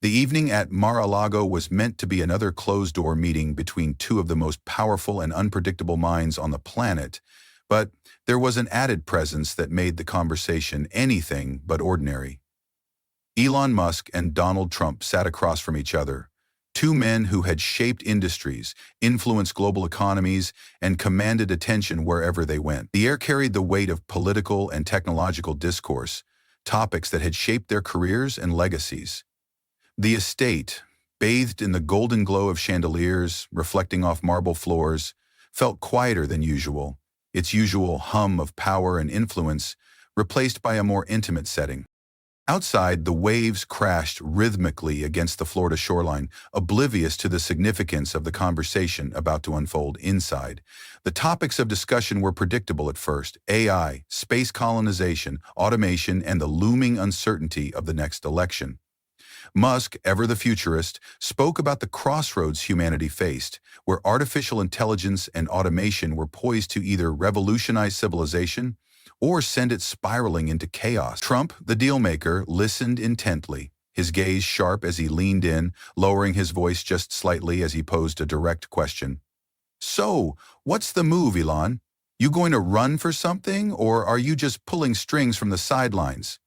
The evening at Mar-a-Lago was meant to be another closed-door meeting between two of the most powerful and unpredictable minds on the planet, but there was an added presence that made the conversation anything but ordinary. Elon Musk and Donald Trump sat across from each other, two men who had shaped industries, influenced global economies, and commanded attention wherever they went. The air carried the weight of political and technological discourse, topics that had shaped their careers and legacies. The estate, bathed in the golden glow of chandeliers, reflecting off marble floors, felt quieter than usual, its usual hum of power and influence replaced by a more intimate setting. Outside, the waves crashed rhythmically against the Florida shoreline, oblivious to the significance of the conversation about to unfold inside. The topics of discussion were predictable at first: AI, space colonization, automation, and the looming uncertainty of the next election. Musk, ever the futurist, spoke about the crossroads humanity faced, where artificial intelligence and automation were poised to either revolutionize civilization or send it spiraling into chaos. Trump, the dealmaker, listened intently, his gaze sharp as he leaned in, lowering his voice just slightly as he posed a direct question. "So, what's the move, Elon? You going to run for something, or are you just pulling strings from the sidelines?"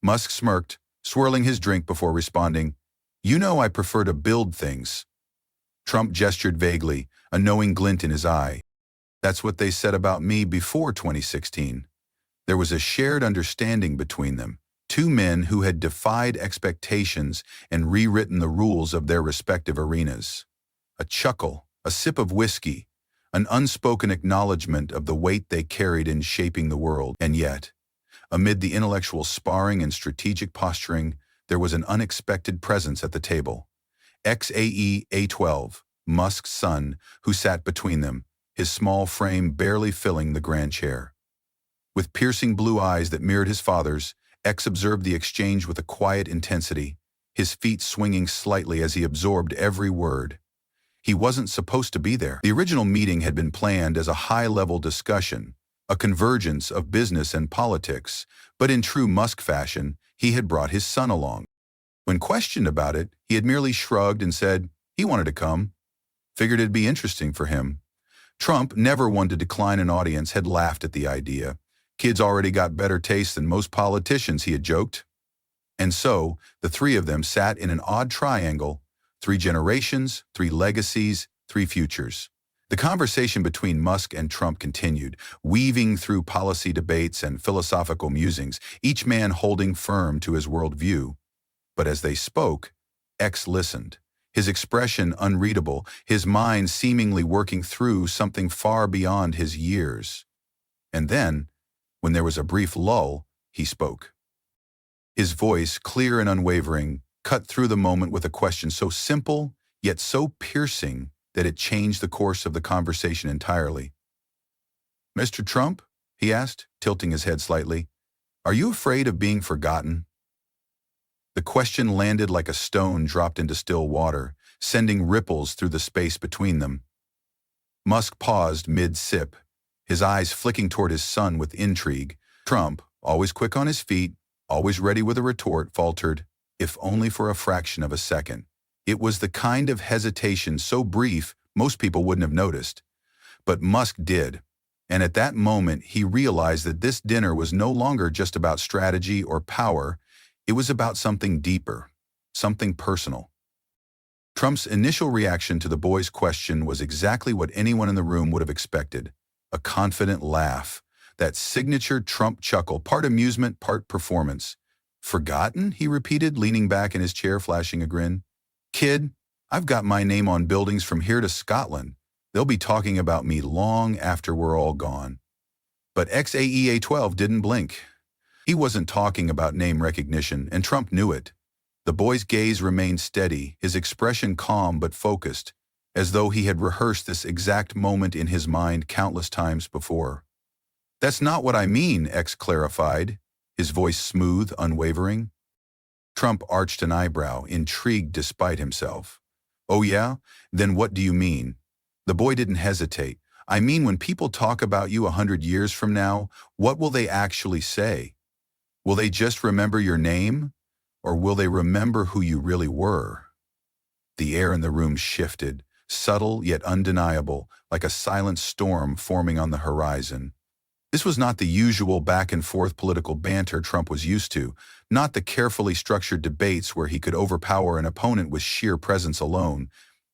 Musk smirked, swirling his drink before responding, "You know I prefer to build things." Trump gestured vaguely, a knowing glint in his eye. "That's what they said about me before 2016. There was a shared understanding between them, two men who had defied expectations and rewritten the rules of their respective arenas." A chuckle, a sip of whiskey, an unspoken acknowledgement of the weight they carried in shaping the world. And yet, amid the intellectual sparring and strategic posturing, there was an unexpected presence at the table. XAE-A12, Musk's son, who sat between them, his small frame barely filling the grand chair. With piercing blue eyes that mirrored his father's, X observed the exchange with a quiet intensity, his feet swinging slightly as he absorbed every word. He wasn't supposed to be there. The original meeting had been planned as a high-level discussion, a convergence of business and politics, but in true Musk fashion, he had brought his son along. When questioned about it, he had merely shrugged and said he wanted to come. Figured it'd be interesting for him. Trump, never one to decline an audience, had laughed at the idea. Kids already got better taste than most politicians, he had joked. And so, the three of them sat in an odd triangle, 3 generations, 3 legacies, 3 futures. The conversation between Musk and Trump continued, weaving through policy debates and philosophical musings, each man holding firm to his worldview. But as they spoke, X listened, his expression unreadable, his mind seemingly working through something far beyond his years. And then, when there was a brief lull, he spoke. His voice, clear and unwavering, cut through the moment with a question so simple, yet so piercing, that it changed the course of the conversation entirely. "Mr. Trump," he asked, tilting his head slightly, "are you afraid of being forgotten?" The question landed like a stone dropped into still water, sending ripples through the space between them. Musk paused mid-sip, his eyes flicking toward his son with intrigue. Trump, always quick on his feet, always ready with a retort, faltered, if only for a fraction of a second. It was the kind of hesitation so brief most people wouldn't have noticed. But Musk did, and at that moment he realized that this dinner was no longer just about strategy or power, it was about something deeper, something personal. Trump's initial reaction to the boy's question was exactly what anyone in the room would have expected, a confident laugh, that signature Trump chuckle, part amusement, part performance. "Forgotten?" he repeated, leaning back in his chair, flashing a grin. "Kid, I've got my name on buildings from here to Scotland. They'll be talking about me long after we're all gone." But XAEA12 didn't blink. He wasn't talking about name recognition, and Trump knew it. The boy's gaze remained steady, his expression calm but focused, as though he had rehearsed this exact moment in his mind countless times before. "That's not what I mean," X clarified, his voice smooth, unwavering. Trump arched an eyebrow, intrigued despite himself. "Oh yeah? Then what do you mean?" The boy didn't hesitate. "I mean, when people talk about you 100 years from now, what will they actually say? Will they just remember your name? Or will they remember who you really were? The air in the room shifted, subtle yet undeniable, like a silent storm forming on the horizon. This was not the usual back-and-forth political banter Trump was used to, not the carefully structured debates where he could overpower an opponent with sheer presence alone.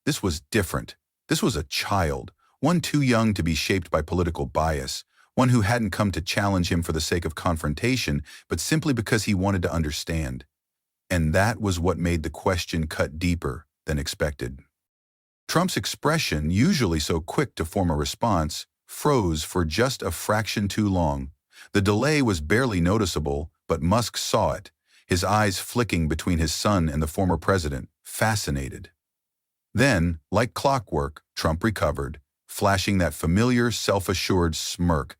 This was different. This was a child, one too young to be shaped by political bias, one who hadn't come to challenge him for the sake of confrontation, but simply because he wanted to understand. And that was what made the question cut deeper than expected. Trump's expression, usually so quick to form a response, froze for just a fraction too long. The delay was barely noticeable, but Musk saw it, his eyes flicking between his son and the former president, fascinated. Then, like clockwork, Trump recovered, flashing that familiar, self-assured smirk.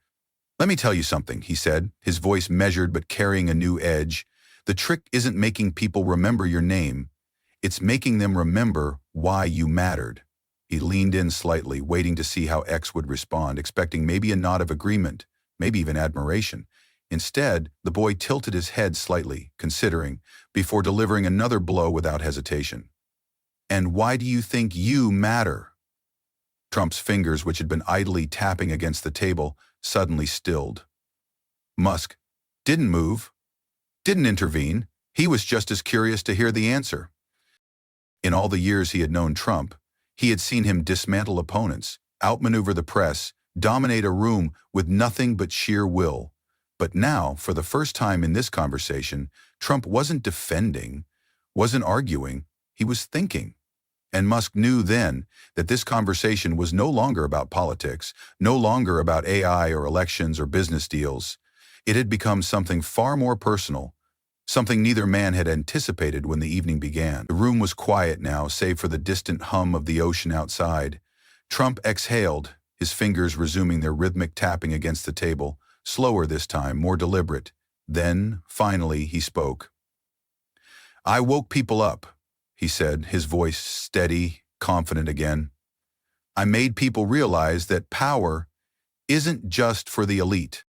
"Let me tell you something," he said, his voice measured but carrying a new edge. "The trick isn't making people remember your name. It's making them remember why you mattered." He leaned in slightly, waiting to see how X would respond, expecting maybe a nod of agreement, maybe even admiration. Instead, the boy tilted his head slightly, considering, before delivering another blow without hesitation. "And why do you think you matter?" Trump's fingers, which had been idly tapping against the table, suddenly stilled. Musk didn't move, didn't intervene. He was just as curious to hear the answer. In all the years he had known Trump, he had seen him dismantle opponents, outmaneuver the press, dominate a room with nothing but sheer will. But now, for the first time in this conversation, Trump wasn't defending, wasn't arguing, he was thinking. And Musk knew then that this conversation was no longer about politics, no longer about AI or elections or business deals. It had become something far more personal, something neither man had anticipated when the evening began. The room was quiet now, save for the distant hum of the ocean outside. Trump exhaled, his fingers resuming their rhythmic tapping against the table, slower this time, more deliberate. Then, finally, he spoke. "I woke people up," he said, his voice steady, confident again. "I made people realize that power isn't just for the elite,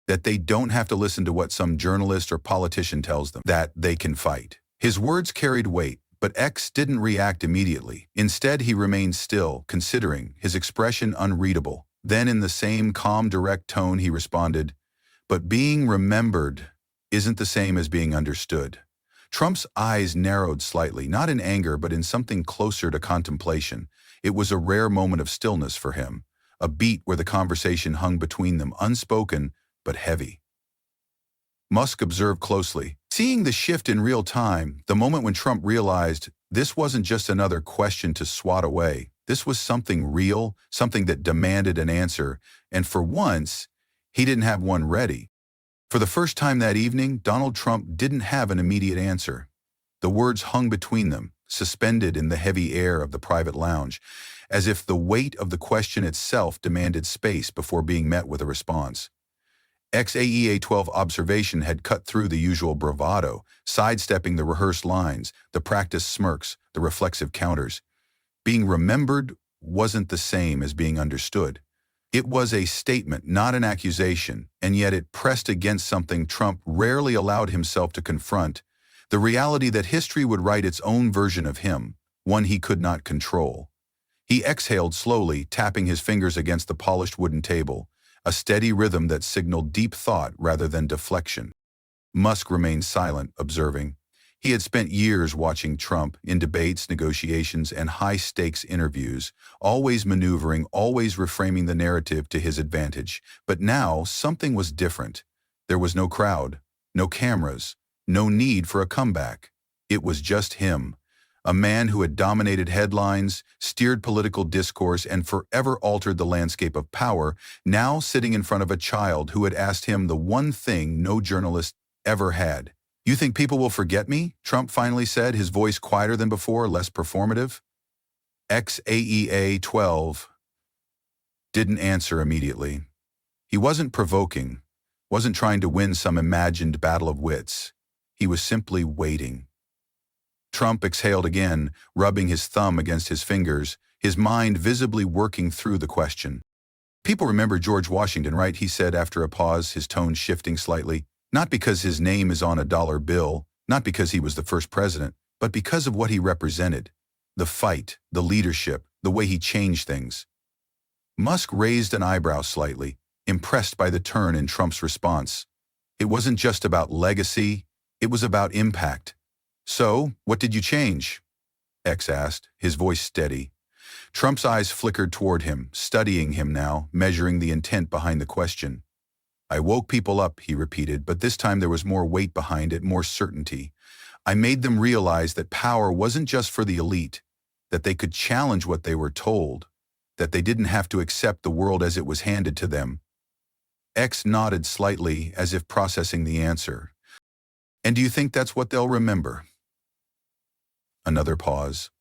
that they don't have to listen to what some journalist or politician tells them, that they can fight." His words carried weight, but X didn't react immediately. Instead, he remained still, considering, his expression unreadable. Then, in the same calm, direct tone, he responded, "But being remembered isn't the same as being understood." Trump's eyes narrowed slightly, not in anger, but in something closer to contemplation. It was a rare moment of stillness for him, a beat where the conversation hung between them, unspoken but heavy. Musk observed closely, seeing the shift in real time, the moment when Trump realized this wasn't just another question to swat away. This was something real, something that demanded an answer, and for once, he didn't have one ready. For the first time that evening, Donald Trump didn't have an immediate answer. The words hung between them, suspended in the heavy air of the private lounge, as if the weight of the question itself demanded space before being met with a response. XAEA-12 observation had cut through the usual bravado, sidestepping the rehearsed lines, the practiced smirks, the reflexive counters. Being remembered wasn't the same as being understood. It was a statement, not an accusation, and yet it pressed against something Trump rarely allowed himself to confront, the reality that history would write its own version of him, one he could not control. He exhaled slowly, tapping his fingers against the polished wooden table, a steady rhythm that signaled deep thought rather than deflection. Musk remained silent, observing. He had spent years watching Trump in debates, negotiations, and high-stakes interviews, always maneuvering, always reframing the narrative to his advantage. But now, something was different. There was no crowd, no cameras, no need for a comeback. It was just him, a man who had dominated headlines, steered political discourse, and forever altered the landscape of power, now sitting in front of a child who had asked him the one thing no journalist ever had. "You think people will forget me?" Trump finally said, his voice quieter than before, less performative. XAEA-12 didn't answer immediately. He wasn't provoking, wasn't trying to win some imagined battle of wits. He was simply waiting. Trump exhaled again, rubbing his thumb against his fingers, his mind visibly working through the question. "People remember George Washington, right?" he said after a pause, his tone shifting slightly. "Not because his name is on a dollar bill, Not because he was the first president, but because of what he represented. The fight, the leadership, the way he changed things. Musk raised an eyebrow slightly, impressed by the turn in Trump's response. It wasn't just about legacy, it was about impact. "So, what did you change?" X asked, his voice steady. Trump's eyes flickered toward him, studying him now, measuring the intent behind the question. "I woke people up," he repeated, but this time there was more weight behind it, more certainty. "I made them realize that power wasn't just for the elite, that they could challenge what they were told, that they didn't have to accept the world as it was handed to them." X nodded slightly, as if processing the answer. "And do you think that's what they'll remember?" Another pause.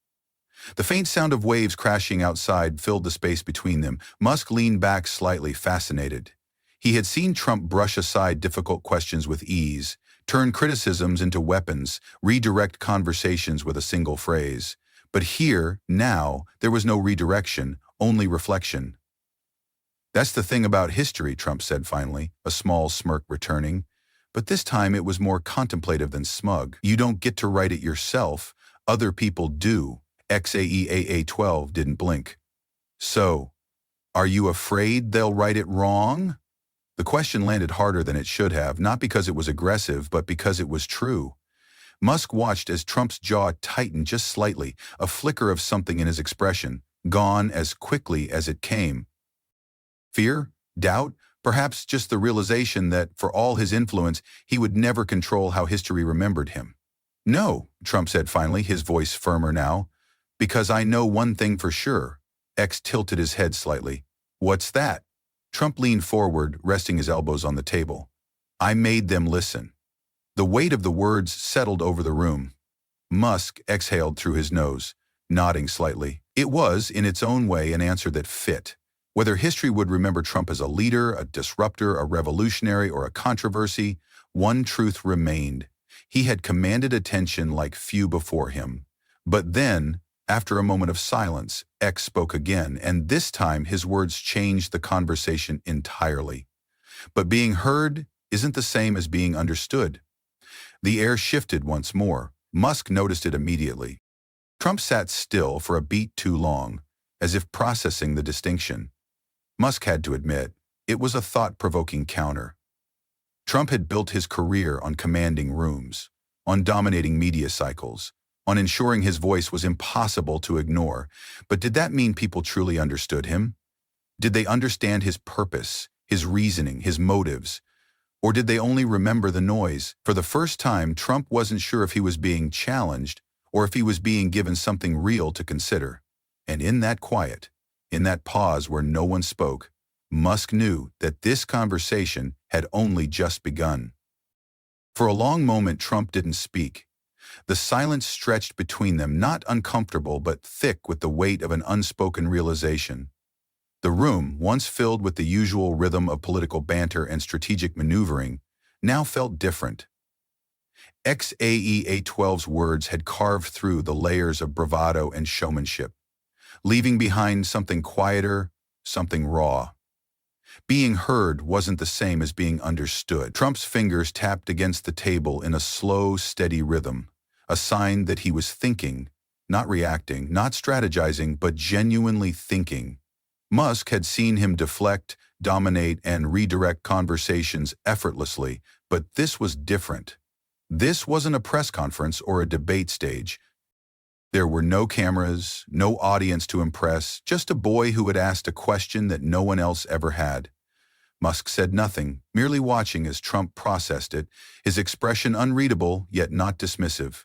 The faint sound of waves crashing outside filled the space between them. Musk leaned back slightly, fascinated. He had seen Trump brush aside difficult questions with ease, turn criticisms into weapons, redirect conversations with a single phrase. But here, now, there was no redirection, only reflection. "That's the thing about history," Trump said finally, a small smirk returning. But this time it was more contemplative than smug. "You don't get to write it yourself. Other people do." XAEAA-12 didn't blink. "So, are you afraid they'll write it wrong?" The question landed harder than it should have, not because it was aggressive, but because it was true. Musk watched as Trump's jaw tightened just slightly, a flicker of something in his expression, gone as quickly as it came. Fear? Doubt? Perhaps just the realization that, for all his influence, he would never control how history remembered him. "No," Trump said finally, his voice firmer now, "because I know one thing for sure." X tilted his head slightly. "What's that?" Trump leaned forward, resting his elbows on the table. "I made them listen." The weight of the words settled over the room. Musk exhaled through his nose, nodding slightly. It was, in its own way, an answer that fit. Whether history would remember Trump as a leader, a disruptor, a revolutionary, or a controversy, one truth remained. He had commanded attention like few before him. But then, after a moment of silence, X spoke again, and this time his words changed the conversation entirely. "But being heard isn't the same as being understood." The air shifted once more. Musk noticed it immediately. Trump sat still for a beat too long, as if processing the distinction. Musk had to admit, it was a thought-provoking counter. Trump had built his career on commanding rooms, on dominating media cycles, on ensuring his voice was impossible to ignore. But did that mean people truly understood him? Did they understand his purpose, his reasoning, his motives? Or did they only remember the noise? For the first time, Trump wasn't sure if he was being challenged or if he was being given something real to consider. And in that quiet, in that pause where no one spoke, Musk knew that this conversation had only just begun. For a long moment, Trump didn't speak. The silence stretched between them, not uncomfortable but thick with the weight of an unspoken realization. The room, once filled with the usual rhythm of political banter and strategic maneuvering, now felt different. XAEA-12's words had carved through the layers of bravado and showmanship, leaving behind something quieter, something raw. Being heard wasn't the same as being understood. Trump's fingers tapped against the table in a slow, steady rhythm, a sign that he was thinking, not reacting, not strategizing, but genuinely thinking. Musk had seen him deflect, dominate, and redirect conversations effortlessly, but this was different. This wasn't a press conference or a debate stage. There were no cameras, no audience to impress, just a boy who had asked a question that no one else ever had. Musk said nothing, merely watching as Trump processed it, his expression unreadable yet not dismissive.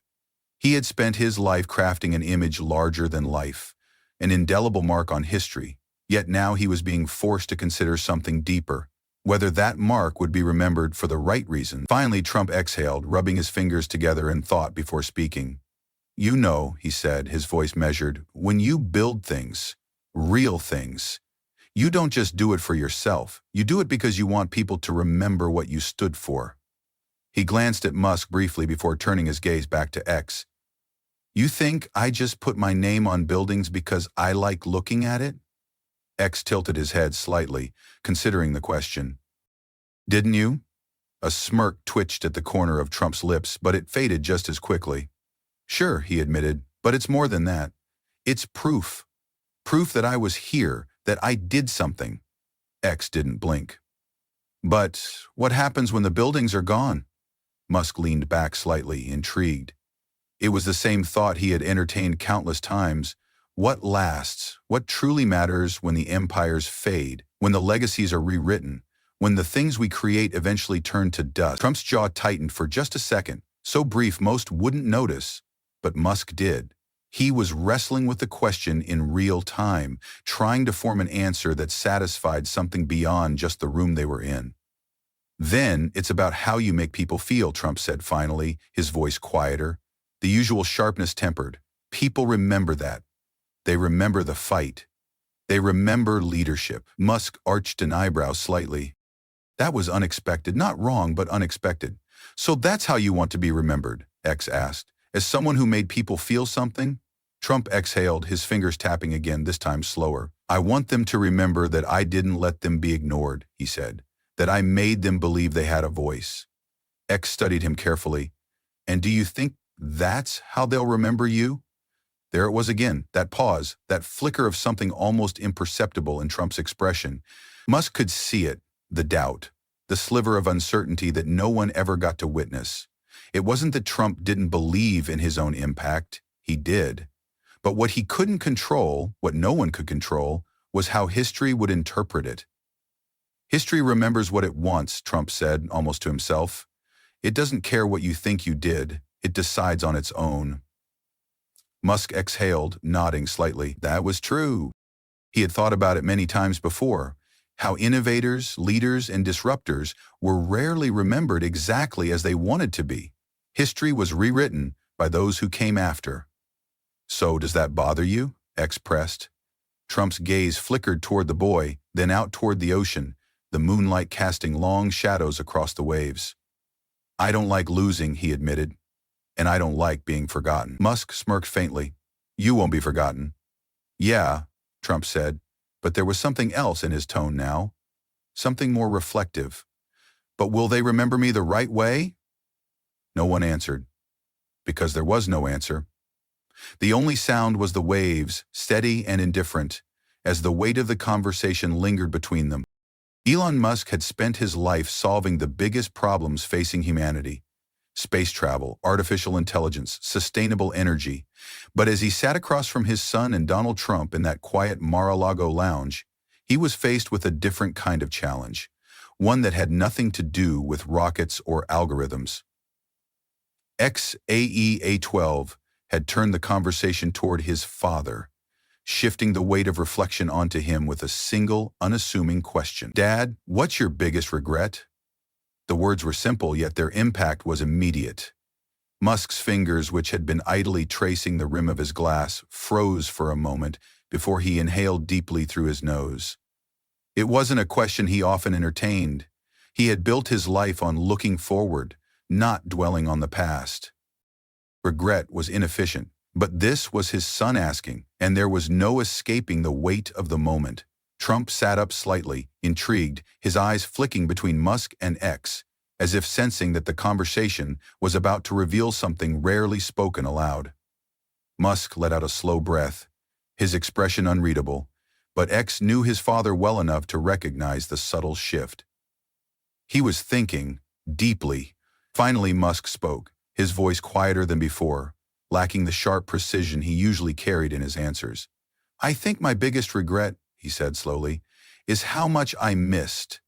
He had spent his life crafting an image larger than life, an indelible mark on history, yet now he was being forced to consider something deeper, whether that mark would be remembered for the right reason. Finally, Trump exhaled, rubbing his fingers together in thought before speaking. "You know," he said, his voice measured, "when you build things, real things, you don't just do it for yourself. You do it because you want people to remember what you stood for." He glanced at Musk briefly before turning his gaze back to X. "You think I just put my name on buildings because I like looking at it?" X tilted his head slightly, considering the question. "Didn't you?" A smirk twitched at the corner of Trump's lips, but it faded just as quickly. Sure, he admitted, but it's more than that. It's proof. Proof that I was here, that I did something. X didn't blink. But what happens when the buildings are gone? Musk leaned back slightly, intrigued. It was the same thought he had entertained countless times. What lasts? What truly matters when the empires fade, when the legacies are rewritten, when the things we create eventually turn to dust? Trump's jaw tightened for just a second, so brief most wouldn't notice, but Musk did. He was wrestling with the question in real time, trying to form an answer that satisfied something beyond just the room they were in. Then it's about how you make people feel, Trump said finally, his voice quieter, the usual sharpness tempered. People remember that. They remember the fight. They remember leadership. Musk arched an eyebrow slightly. That was unexpected, not wrong, but unexpected. So that's how you want to be remembered, X asked, as someone who made people feel something? Trump exhaled, his fingers tapping again, this time slower. I want them to remember that I didn't let them be ignored, he said, that I made them believe they had a voice. X studied him carefully. And do you think that's how they'll remember you? There it was again, that pause, that flicker of something almost imperceptible in Trump's expression. Musk could see it, the doubt, the sliver of uncertainty that no one ever got to witness. It wasn't that Trump didn't believe in his own impact. He did. But what he couldn't control, what no one could control, was how history would interpret it. History remembers what it wants, Trump said, almost to himself. It doesn't care what you think you did. It decides on its own. Musk exhaled, nodding slightly. That was true. He had thought about it many times before, how innovators, leaders, and disruptors were rarely remembered exactly as they wanted to be. History was rewritten by those who came after. So does that bother you? X pressed. Trump's gaze flickered toward the boy, then out toward the ocean, the moonlight casting long shadows across the waves. I don't like losing, he admitted, and I don't like being forgotten. Musk smirked faintly. You won't be forgotten. Yeah, Trump said, but there was something else in his tone now, something more reflective. But will they remember me the right way? No one answered, because there was no answer. The only sound was the waves, steady and indifferent, as the weight of the conversation lingered between them. Elon Musk had spent his life solving the biggest problems facing humanity: space travel, artificial intelligence, sustainable energy. But as he sat across from his son and Donald Trump in that quiet Mar-a-Lago lounge, he was faced with a different kind of challenge, one that had nothing to do with rockets or algorithms. XAEA-12 had turned the conversation toward his father, shifting the weight of reflection onto him with a single, unassuming question. Dad, what's your biggest regret? The words were simple, yet their impact was immediate. Musk's fingers, which had been idly tracing the rim of his glass, froze for a moment before he inhaled deeply through his nose. It wasn't a question he often entertained. He had built his life on looking forward, not dwelling on the past. Regret was inefficient, but this was his son asking, and there was no escaping the weight of the moment. Trump sat up slightly, intrigued, his eyes flicking between Musk and X, as if sensing that the conversation was about to reveal something rarely spoken aloud. Musk let out a slow breath, his expression unreadable, but X knew his father well enough to recognize the subtle shift. He was thinking, deeply. Finally, Musk spoke, his voice quieter than before, lacking the sharp precision he usually carried in his answers. I think my biggest regret, he said slowly, is how much I missed.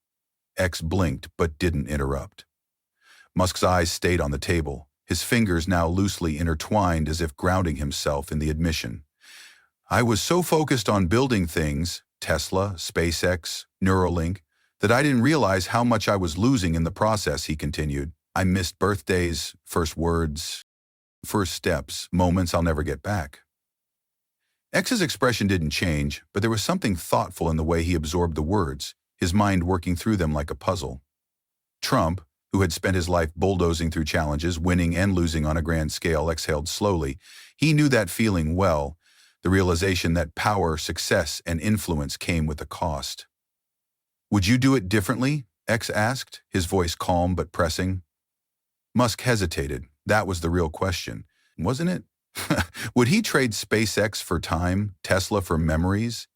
X blinked but didn't interrupt. Musk's eyes stayed on the table, his fingers now loosely intertwined as if grounding himself in the admission. I was so focused on building things, Tesla, SpaceX, Neuralink, that I didn't realize how much I was losing in the process, he continued. I missed birthdays, first words, first steps, moments I'll never get back. X's expression didn't change, but there was something thoughtful in the way he absorbed the words, his mind working through them like a puzzle. Trump, who had spent his life bulldozing through challenges, winning and losing on a grand scale, exhaled slowly. He knew that feeling well, the realization that power, success, and influence came with a cost. Would you do it differently? X asked, his voice calm but pressing. Musk hesitated. That was the real question, wasn't it? Would he trade SpaceX for time, Tesla for memories?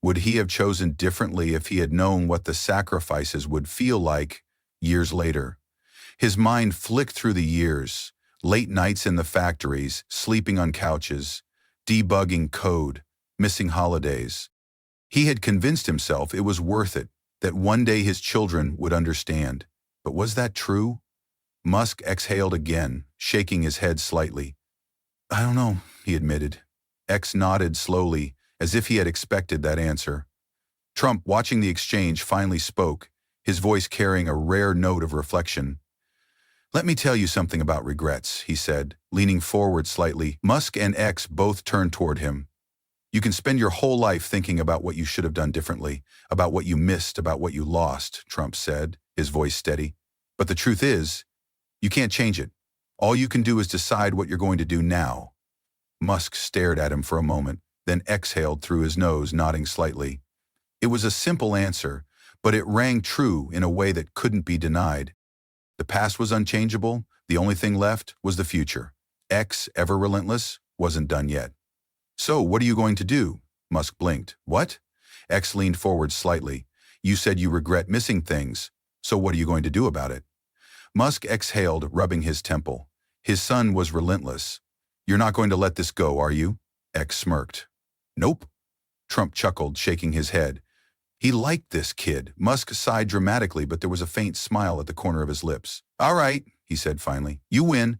Would he have chosen differently if he had known what the sacrifices would feel like years later? His mind flicked through the years, late nights in the factories, sleeping on couches, debugging code, missing holidays. He had convinced himself it was worth it, that one day his children would understand. But was that true? Musk exhaled again, shaking his head slightly. I don't know, he admitted. X nodded slowly, as if he had expected that answer. Trump, watching the exchange, finally spoke, his voice carrying a rare note of reflection. Let me tell you something about regrets, he said, leaning forward slightly. Musk and X both turned toward him. You can spend your whole life thinking about what you should have done differently, about what you missed, about what you lost, Trump said, his voice steady. But the truth is, you can't change it. All you can do is decide what you're going to do now. Musk stared at him for a moment, then exhaled through his nose, nodding slightly. It was a simple answer, but it rang true in a way that couldn't be denied. The past was unchangeable, the only thing left was the future. X, ever relentless, wasn't done yet. So, what are you going to do? Musk blinked. What? X leaned forward slightly. You said you regret missing things, so what are you going to do about it? Musk exhaled, rubbing his temple. His son was relentless. You're not going to let this go, are you? X smirked. Nope. Trump chuckled, shaking his head. He liked this kid. Musk sighed dramatically, but there was a faint smile at the corner of his lips. All right, he said finally. You win.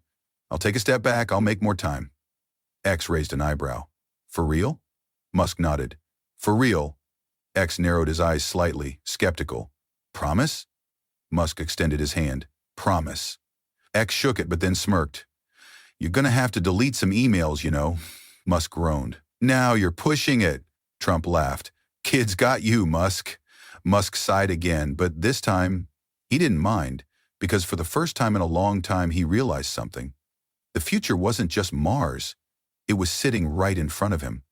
I'll take a step back. I'll make more time. X raised an eyebrow. For real? Musk nodded. For real. X narrowed his eyes slightly, skeptical. Promise? Musk extended his hand. Promise. X shook it but then smirked. You're gonna have to delete some emails, you know. Musk groaned. Now you're pushing it. Trump laughed. Kids got you, Musk. Musk sighed again, but this time he didn't mind, because for the first time in a long time he realized something. The future wasn't just Mars. It was sitting right in front of him.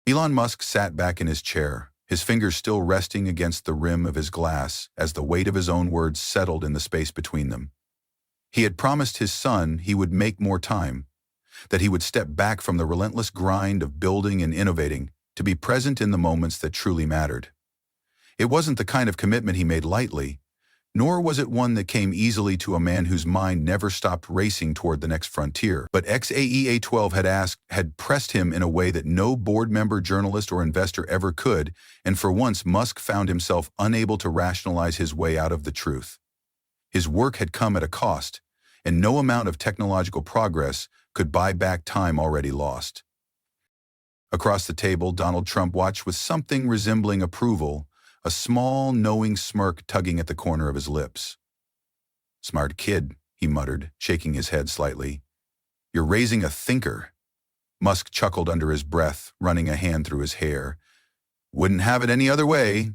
Elon Musk sat back in his chair, his fingers still resting against the rim of his glass as the weight of his own words settled in the space between them. He had promised his son he would make more time, that he would step back from the relentless grind of building and innovating to be present in the moments that truly mattered. It wasn't the kind of commitment he made lightly, nor was it one that came easily to a man whose mind never stopped racing toward the next frontier. But XAEA-12 had pressed him in a way that no board member, journalist, or investor ever could, and for once Musk found himself unable to rationalize his way out of the truth. His work had come at a cost, and no amount of technological progress could buy back time already lost. Across the table, Donald Trump watched with something resembling approval, a small, knowing smirk tugging at the corner of his lips. Smart kid, he muttered, shaking his head slightly. You're raising a thinker. Musk chuckled under his breath, running a hand through his hair. Wouldn't have it any other way.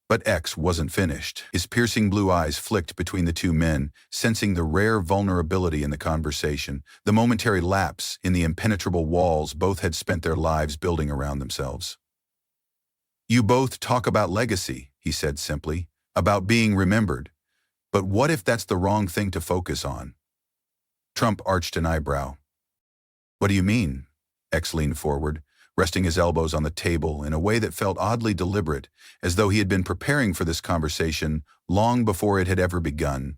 But X wasn't finished. His piercing blue eyes flicked between the two men, sensing the rare vulnerability in the conversation, the momentary lapse in the impenetrable walls both had spent their lives building around themselves. You both talk about legacy, he said simply, about being remembered. But what if that's the wrong thing to focus on? Trump arched an eyebrow. What do you mean? X leaned forward, resting his elbows on the table in a way that felt oddly deliberate, as though he had been preparing for this conversation long before it had ever begun.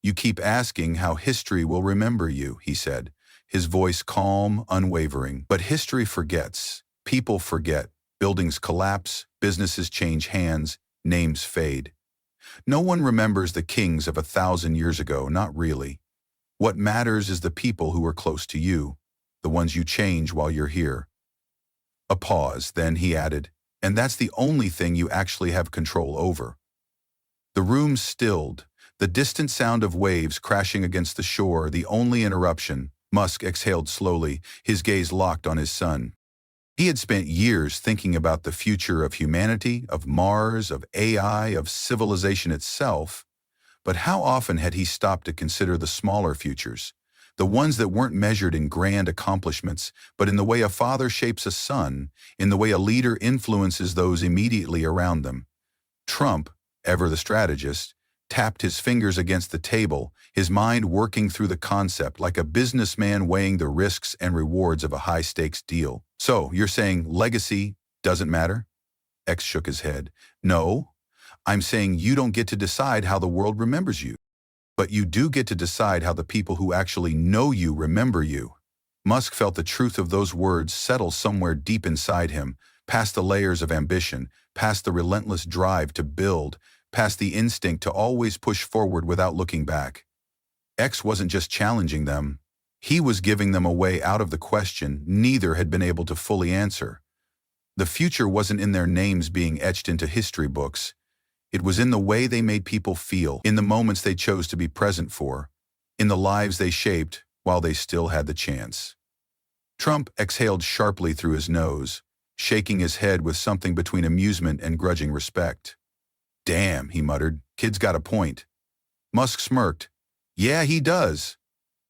You keep asking how history will remember you, he said, his voice calm, unwavering. But history forgets. People forget. Buildings collapse, businesses change hands, names fade. No one remembers the kings of 1,000 years ago, not really. What matters is the people who are close to you, the ones you change while you're here. A pause, then he added, and that's the only thing you actually have control over. The room stilled, the distant sound of waves crashing against the shore, the only interruption. Musk exhaled slowly, his gaze locked on his son. He had spent years thinking about the future of humanity, of Mars, of AI, of civilization itself, but how often had he stopped to consider the smaller futures, the ones that weren't measured in grand accomplishments, but in the way a father shapes a son, in the way a leader influences those immediately around them? Trump, ever the strategist, tapped his fingers against the table, his mind working through the concept like a businessman weighing the risks and rewards of a high-stakes deal. So, you're saying legacy doesn't matter? X shook his head. No, I'm saying you don't get to decide how the world remembers you. But you do get to decide how the people who actually know you remember you. Musk felt the truth of those words settle somewhere deep inside him, past the layers of ambition, past the relentless drive to build, past the instinct to always push forward without looking back. X wasn't just challenging them. He was giving them a way out of the question neither had been able to fully answer. The future wasn't in their names being etched into history books. It was in the way they made people feel, in the moments they chose to be present for, in the lives they shaped while they still had the chance. Trump exhaled sharply through his nose, shaking his head with something between amusement and grudging respect. Damn, he muttered, kid's got a point. Musk smirked. Yeah, he does.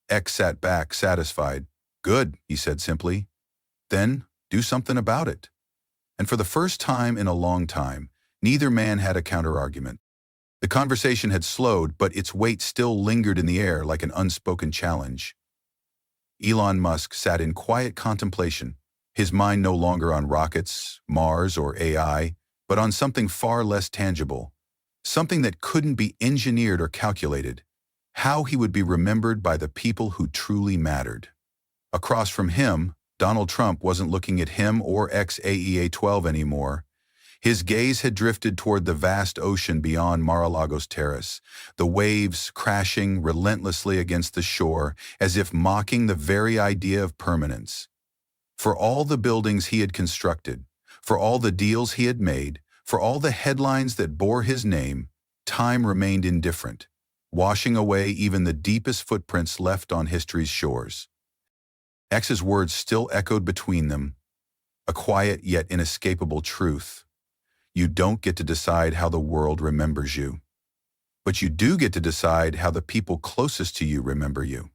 X sat back, satisfied. Good, he said simply. Then do something about it. And for the first time in a long time, neither man had a counterargument. The conversation had slowed, but its weight still lingered in the air like an unspoken challenge. Elon Musk sat in quiet contemplation, his mind no longer on rockets, Mars, or AI, but on something far less tangible, something that couldn't be engineered or calculated, how he would be remembered by the people who truly mattered. Across from him, Donald Trump wasn't looking at him or XAEA-12 anymore. His gaze had drifted toward the vast ocean beyond Mar-a-Lago's terrace, the waves crashing relentlessly against the shore as if mocking the very idea of permanence. For all the buildings he had constructed, for all the deals he had made, for all the headlines that bore his name, time remained indifferent, washing away even the deepest footprints left on history's shores. X's words still echoed between them, a quiet yet inescapable truth. You don't get to decide how the world remembers you. But you do get to decide how the people closest to you remember you.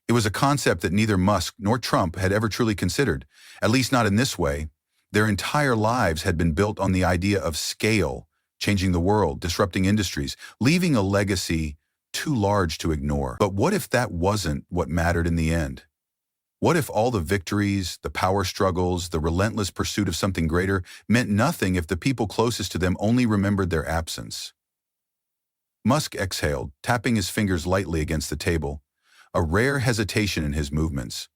It was a concept that neither Musk nor Trump had ever truly considered, at least not in this way. Their entire lives had been built on the idea of scale, changing the world, disrupting industries, leaving a legacy too large to ignore. But what if that wasn't what mattered in the end? What if all the victories, the power struggles, the relentless pursuit of something greater meant nothing if the people closest to them only remembered their absence? Musk exhaled, tapping his fingers lightly against the table, a rare hesitation in his movements.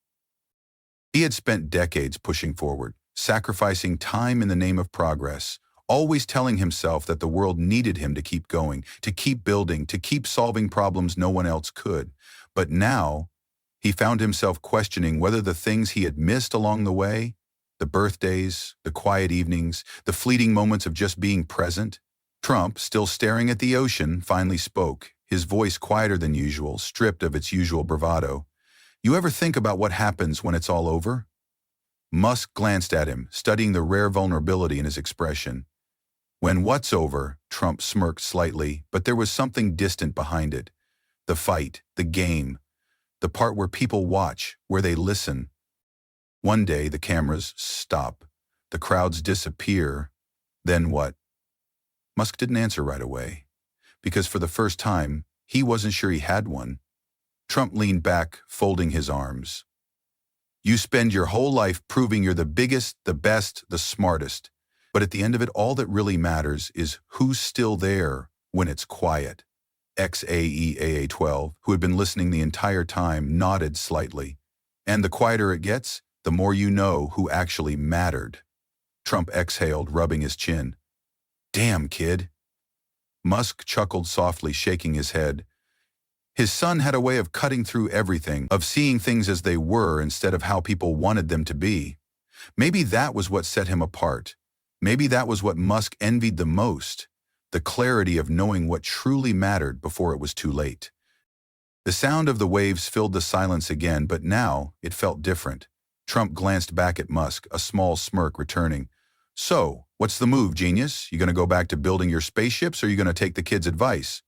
He had spent decades pushing forward, sacrificing time in the name of progress, always telling himself that the world needed him to keep going, to keep building, to keep solving problems no one else could. But now, he found himself questioning whether the things he had missed along the way, the birthdays, the quiet evenings, the fleeting moments of just being present. Trump, still staring at the ocean, finally spoke, his voice quieter than usual, stripped of its usual bravado. You ever think about what happens when it's all over? Musk glanced at him, studying the rare vulnerability in his expression. When what's over, Trump smirked slightly, but there was something distant behind it. The fight, the game, the part where people watch, where they listen. One day, the cameras stop, the crowds disappear. Then what? Musk didn't answer right away, because for the first time, he wasn't sure he had one. Trump leaned back, folding his arms. You spend your whole life proving you're the biggest, the best, the smartest. But at the end of it, all that really matters is who's still there when it's quiet. XAEA-12, who had been listening the entire time, nodded slightly. And the quieter it gets, the more you know who actually mattered. Trump exhaled, rubbing his chin. Damn, kid. Musk chuckled softly, shaking his head. His son had a way of cutting through everything, of seeing things as they were instead of how people wanted them to be. Maybe that was what set him apart. Maybe that was what Musk envied the most. The clarity of knowing what truly mattered before it was too late. The sound of the waves filled the silence again, but now it felt different. Trump glanced back at Musk, a small smirk returning. So, what's the move, genius? You gonna go back to building your spaceships, or you gonna take the kid's advice?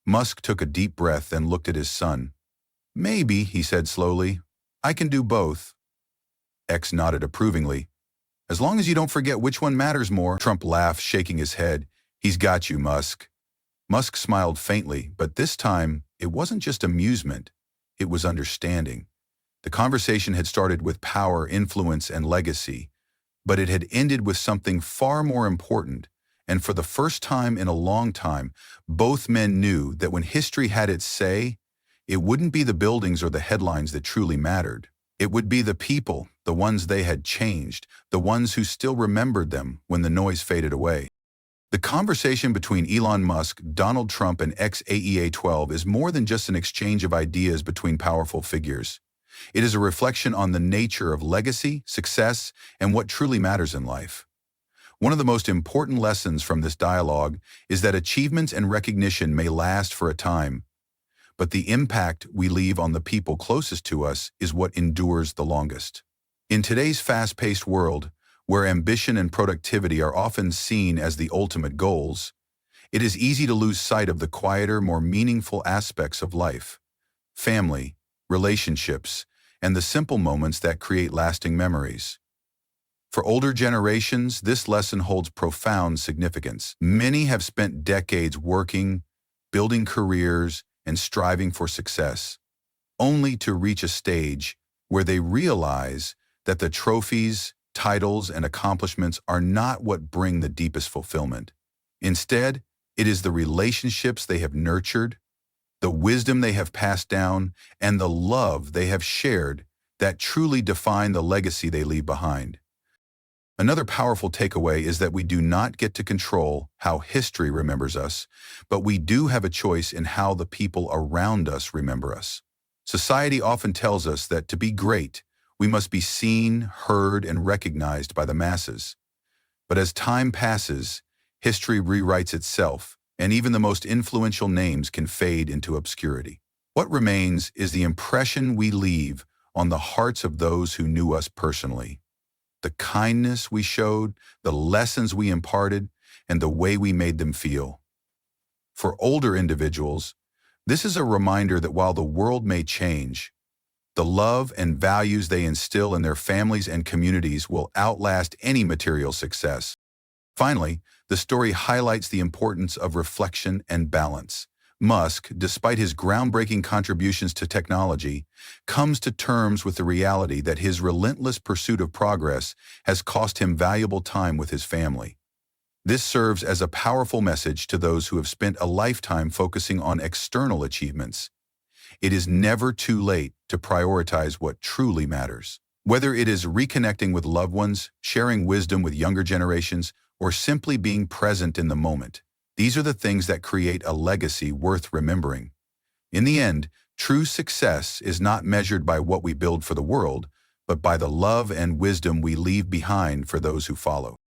Musk took a deep breath and looked at his son. Maybe, he said slowly. I can do both. X nodded approvingly. As long as you don't forget which one matters more, Trump laughed, shaking his head. He's got you, Musk. Musk smiled faintly, but this time it wasn't just amusement, it was understanding. The conversation had started with power, influence, and legacy, but it had ended with something far more important, and for the first time in a long time, both men knew that when history had its say, it wouldn't be the buildings or the headlines that truly mattered. It would be the people, the ones they had changed, the ones who still remembered them when the noise faded away. The conversation between Elon Musk, Donald Trump, and ex-AEA-12 is more than just an exchange of ideas between powerful figures. It is a reflection on the nature of legacy, success, and what truly matters in life. One of the most important lessons from this dialogue is that achievements and recognition may last for a time, but the impact we leave on the people closest to us is what endures the longest. In today's fast-paced world, where ambition and productivity are often seen as the ultimate goals, it is easy to lose sight of the quieter, more meaningful aspects of life: family, relationships, and the simple moments that create lasting memories. For older generations, this lesson holds profound significance. Many have spent decades working, building careers, and striving for success, only to reach a stage where they realize that the trophies, titles, and accomplishments are not what bring the deepest fulfillment. Instead, it is the relationships they have nurtured, the wisdom they have passed down, and the love they have shared that truly define the legacy they leave behind. Another powerful takeaway is that we do not get to control how history remembers us, but we do have a choice in how the people around us remember us. Society often tells us that to be great, we must be seen, heard, and recognized by the masses. But as time passes, history rewrites itself, and even the most influential names can fade into obscurity. What remains is the impression we leave on the hearts of those who knew us personally. The kindness we showed, the lessons we imparted, and the way we made them feel. For older individuals, this is a reminder that while the world may change, the love and values they instill in their families and communities will outlast any material success. Finally, the story highlights the importance of reflection and balance. Musk, despite his groundbreaking contributions to technology, comes to terms with the reality that his relentless pursuit of progress has cost him valuable time with his family. This serves as a powerful message to those who have spent a lifetime focusing on external achievements. It is never too late to prioritize what truly matters. Whether it is reconnecting with loved ones, sharing wisdom with younger generations, or simply being present in the moment, these are the things that create a legacy worth remembering. In the end, true success is not measured by what we build for the world, but by the love and wisdom we leave behind for those who follow.